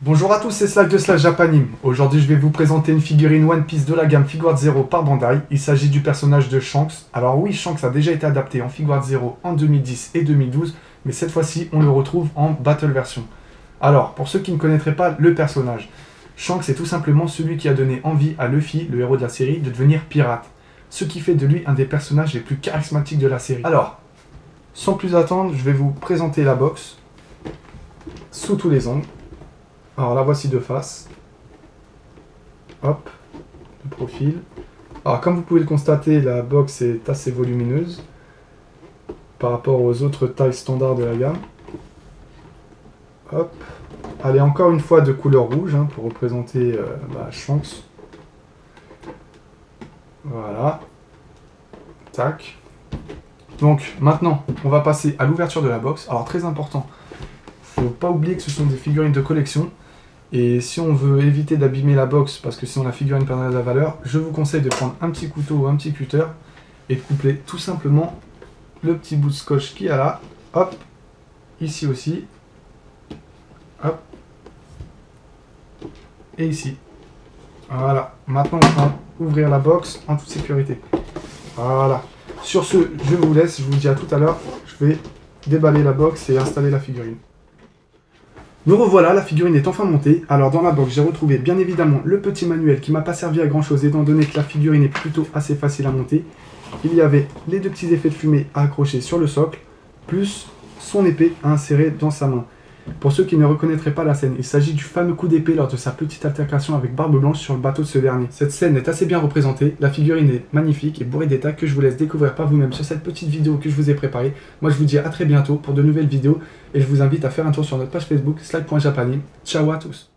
Bonjour à tous, c'est Slack de Slash Japanim. Aujourd'hui, je vais vous présenter une figurine One Piece de la gamme Figuarts Zero par Bandai. Il s'agit du personnage de Shanks. Alors oui, Shanks a déjà été adapté en Figuarts Zero en 2010 et 2012, mais cette fois-ci, on le retrouve en Battle version. Alors, pour ceux qui ne connaîtraient pas le personnage, Shanks est tout simplement celui qui a donné envie à Luffy, le héros de la série, de devenir pirate. Ce qui fait de lui un des personnages les plus charismatiques de la série. Alors, sans plus attendre, je vais vous présenter la box sous tous les angles. Alors la voici de face. Hop, de profil. Alors comme vous pouvez le constater, la box est assez volumineuse par rapport aux autres tailles standards de la gamme. Hop. Elle est encore une fois de couleur rouge pour représenter Shanks. Voilà. Tac. Donc maintenant, on va passer à l'ouverture de la box. Alors très important, faut pas oublier que ce sont des figurines de collection. Et si on veut éviter d'abîmer la box, parce que sinon la figurine perdrait de la valeur, je vous conseille de prendre un petit couteau ou un petit cutter et de couper tout simplement le petit bout de scotch qu'il y a là. Hop, ici aussi. Hop. Et ici. Voilà. Maintenant, on va ouvrir la box en toute sécurité. Voilà. Sur ce, je vous laisse. Je vous dis à tout à l'heure. Je vais déballer la box et installer la figurine. Nous revoilà, la figurine est enfin montée. Alors dans la box, j'ai retrouvé bien évidemment le petit manuel qui m'a pas servi à grand chose étant donné que la figurine est plutôt assez facile à monter. Il y avait les deux petits effets de fumée à accrocher sur le socle, plus son épée à insérer dans sa main. Pour ceux qui ne reconnaîtraient pas la scène, il s'agit du fameux coup d'épée lors de sa petite altercation avec Barbe Blanche sur le bateau de ce dernier. Cette scène est assez bien représentée, la figurine est magnifique et bourrée d'états que je vous laisse découvrir par vous-même sur cette petite vidéo que je vous ai préparée. Moi je vous dis à très bientôt pour de nouvelles vidéos et je vous invite à faire un tour sur notre page Facebook slack.japanim. Ciao à tous.